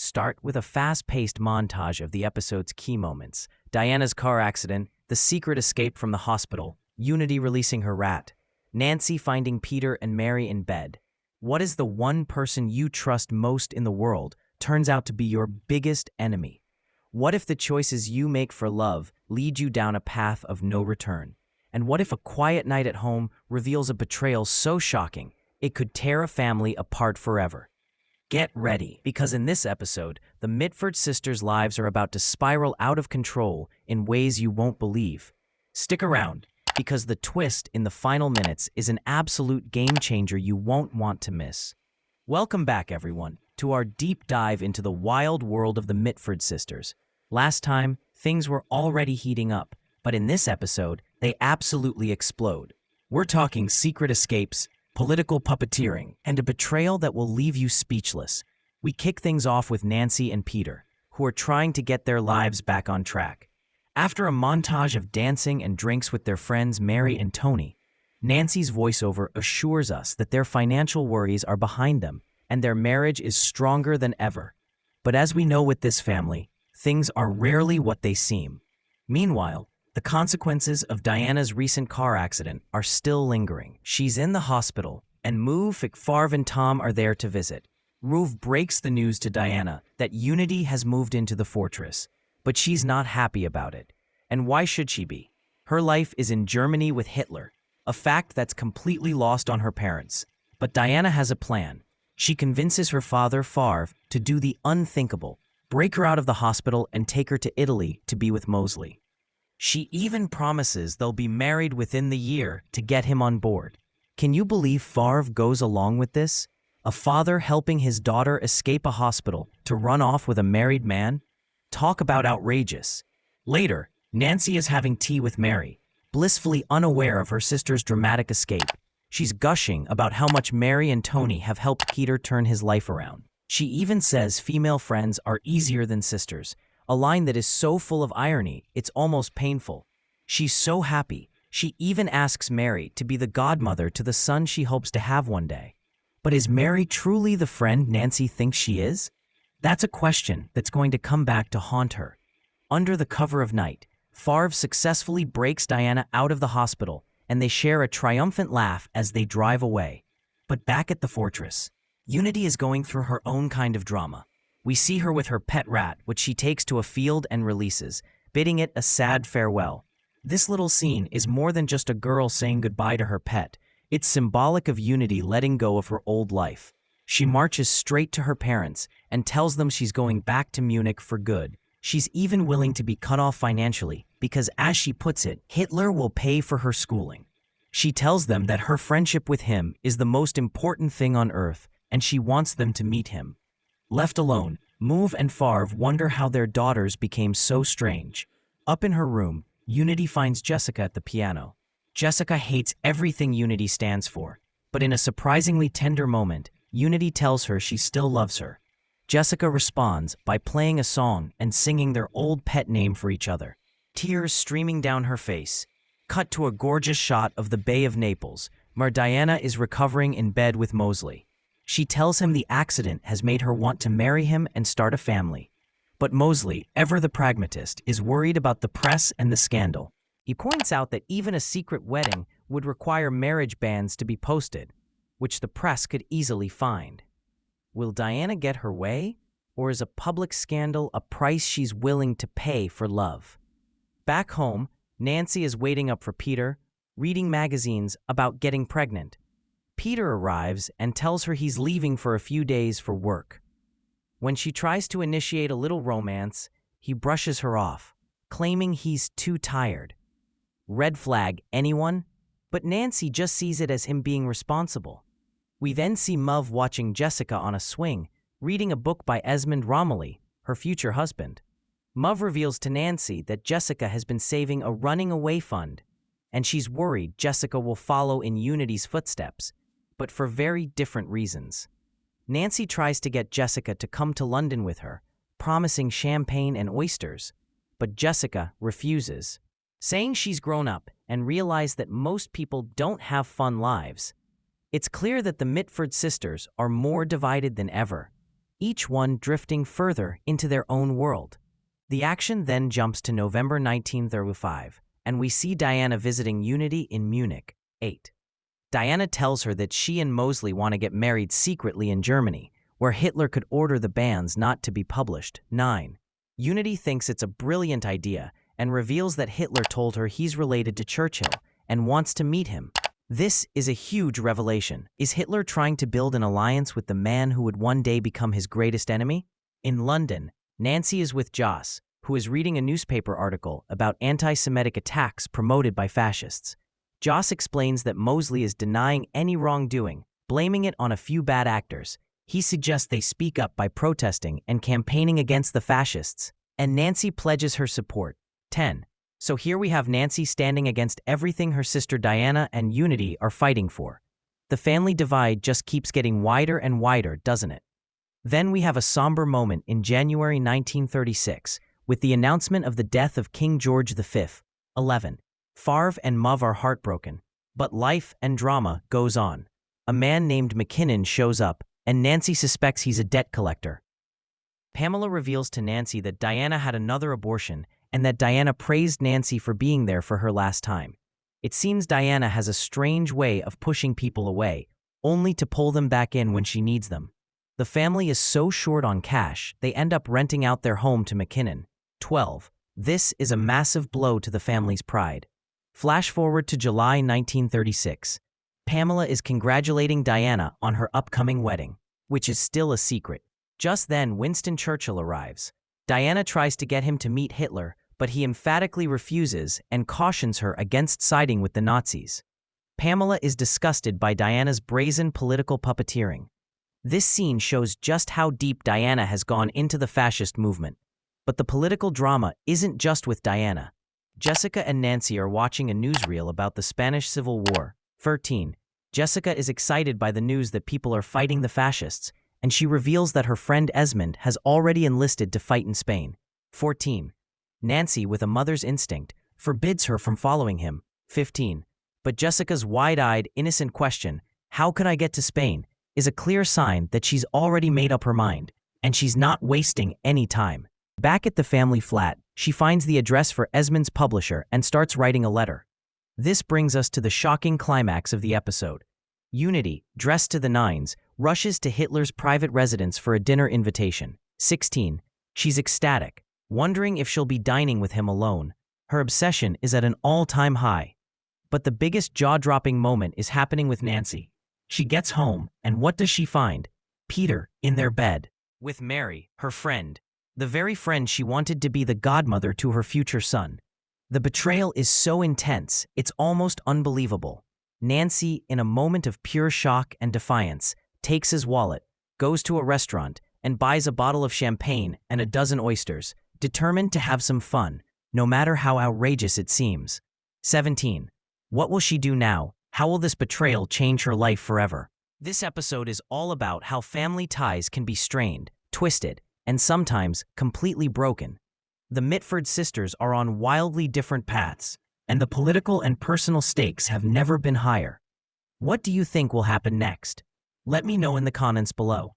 start with a fast-paced montage of the episode's key moments. Diana's car accident, the secret escape from the hospital, Unity releasing her rat, Nancy finding Peter and Mary in bed. What is the one person you trust most in the world turns out to be your biggest enemy? What if the choices you make for love lead you down a path of no return? And what if a quiet night at home reveals a betrayal so shocking it could tear a family apart forever? Get ready, because in this episode, the Mitford sisters' lives are about to spiral out of control in ways you won't believe. Stick around, because the twist in the final minutes is an absolute game-changer you won't want to miss. Welcome back, everyone, to our deep dive into the wild world of the Mitford sisters. Last time, things were already heating up, but in this episode, they absolutely explode. We're talking secret escapes, political puppeteering, and a betrayal that will leave you speechless. We kick things off with Nancy and Peter, who are trying to get their lives back on track. After a montage of dancing and drinks with their friends Mary and Tony, Nancy's voiceover assures us that their financial worries are behind them and their marriage is stronger than ever. But as we know with this family, things are rarely what they seem. Meanwhile, the consequences of Diana's recent car accident are still lingering. She's in the hospital, and Mitford and Tom are there to visit. Ruv breaks the news to Diana that Unity has moved into the fortress, but she's not happy about it. And why should she be? Her life is in Germany with Hitler, a fact that's completely lost on her parents. But Diana has a plan. She convinces her father, Favre, to do the unthinkable, break her out of the hospital and take her to Italy to be with Mosley. She even promises they'll be married within the year to get him on board. Can you believe Favre goes along with this? A father helping his daughter escape a hospital to run off with a married man? Talk about outrageous. Later, Nancy is having tea with Mary, blissfully unaware of her sister's dramatic escape. She's gushing about how much Mary and Tony have helped Peter turn his life around. She even says female friends are easier than sisters, a line that is so full of irony, it's almost painful. She's so happy, she even asks Mary to be the godmother to the son she hopes to have one day. But is Mary truly the friend Nancy thinks she is? That's a question that's going to come back to haunt her. Under the cover of night, Favre successfully breaks Diana out of the hospital, and they share a triumphant laugh as they drive away. But back at the fortress, Unity is going through her own kind of drama. We see her with her pet rat, which she takes to a field and releases, bidding it a sad farewell. This little scene is more than just a girl saying goodbye to her pet. It's symbolic of Unity letting go of her old life. She marches straight to her parents and tells them she's going back to Munich for good. She's even willing to be cut off financially because, as she puts it, Hitler will pay for her schooling. She tells them that her friendship with him is the most important thing on earth, and she wants them to meet him. Left alone, Mauve and Favre wonder how their daughters became so strange. Up in her room, Unity finds Jessica at the piano. Jessica hates everything Unity stands for, but in a surprisingly tender moment, Unity tells her she still loves her. Jessica responds by playing a song and singing their old pet name for each other. Tears streaming down her face. Cut to a gorgeous shot of the Bay of Naples, where Diana is recovering in bed with Mosley. She tells him the accident has made her want to marry him and start a family. But Mosley, ever the pragmatist, is worried about the press and the scandal. He points out that even a secret wedding would require marriage bans to be posted, which the press could easily find. Will Diana get her way, or is a public scandal a price she's willing to pay for love? Back home, Nancy is waiting up for Peter, reading magazines about getting pregnant. Peter arrives and tells her he's leaving for a few days for work. When she tries to initiate a little romance, he brushes her off, claiming he's too tired. Red flag, anyone? But Nancy just sees it as him being responsible. We then see Mauve watching Jessica on a swing, reading a book by Esmond Romilly, her future husband. Mauve reveals to Nancy that Jessica has been saving a running away fund, and she's worried Jessica will follow in Unity's footsteps, but for very different reasons. Nancy tries to get Jessica to come to London with her, promising champagne and oysters, but Jessica refuses, saying she's grown up and realized that most people don't have fun lives. It's clear that the Mitford sisters are more divided than ever. each one drifting further into their own world. The action then jumps to November 1935, and we see Diana visiting Unity in Munich. 8. Diana tells her that she and Mosley want to get married secretly in Germany, where Hitler could order the bans not to be published. 9. Unity thinks it's a brilliant idea and reveals that Hitler told her he's related to Churchill and wants to meet him. This is a huge revelation. Is Hitler trying to build an alliance with the man who would one day become his greatest enemy? In London, Nancy is with Joss, who is reading a newspaper article about anti-Semitic attacks promoted by fascists. Joss explains that Mosley is denying any wrongdoing, blaming it on a few bad actors. He suggests they speak up by protesting and campaigning against the fascists, and Nancy pledges her support. 10. So here we have Nancy standing against everything her sister Diana and Unity are fighting for. The family divide just keeps getting wider and wider, doesn't it? Then we have a somber moment in January 1936, with the announcement of the death of King George V. 11. Favre and Mauve are heartbroken, but life and drama goes on. A man named McKinnon shows up, and Nancy suspects he's a debt collector. Pamela reveals to Nancy that Diana had another abortion and that Diana praised Nancy for being there for her last time. It seems Diana has a strange way of pushing people away, only to pull them back in when she needs them. The family is so short on cash, they end up renting out their home to McKinnon. 12. This is a massive blow to the family's pride. Flash forward to July 1936. Pamela is congratulating Diana on her upcoming wedding, which is still a secret. Just then, Winston Churchill arrives. Diana tries to get him to meet Hitler, but he emphatically refuses and cautions her against siding with the Nazis. Pamela is disgusted by Diana's brazen political puppeteering. This scene shows just how deep Diana has gone into the fascist movement. But the political drama isn't just with Diana. Jessica and Nancy are watching a newsreel about the Spanish Civil War. 13. Jessica is excited by the news that people are fighting the fascists, and she reveals that her friend Esmond has already enlisted to fight in Spain. 14. Nancy, with a mother's instinct, forbids her from following him. 15. But Jessica's wide-eyed, innocent question, "How could I get to Spain?" is a clear sign that she's already made up her mind, and she's not wasting any time. Back at the family flat, she finds the address for Esmond's publisher and starts writing a letter. This brings us to the shocking climax of the episode. Unity, dressed to the nines, rushes to Hitler's private residence for a dinner invitation. 16. She's ecstatic, wondering if she'll be dining with him alone. Her obsession is at an all-time high. But the biggest jaw-dropping moment is happening with Nancy. She gets home, and what does she find? Peter, in their bed, with Mary, her friend. The very friend she wanted to be the godmother to her future son. The betrayal is so intense, it's almost unbelievable. Nancy, in a moment of pure shock and defiance, takes his wallet, goes to a restaurant, and buys a bottle of champagne and a dozen oysters, determined to have some fun, no matter how outrageous it seems. 17. What will she do now? How will this betrayal change her life forever? This episode is all about how family ties can be strained, twisted, and sometimes completely broken. The Mitford sisters are on wildly different paths, and the political and personal stakes have never been higher. What do you think will happen next? Let me know in the comments below.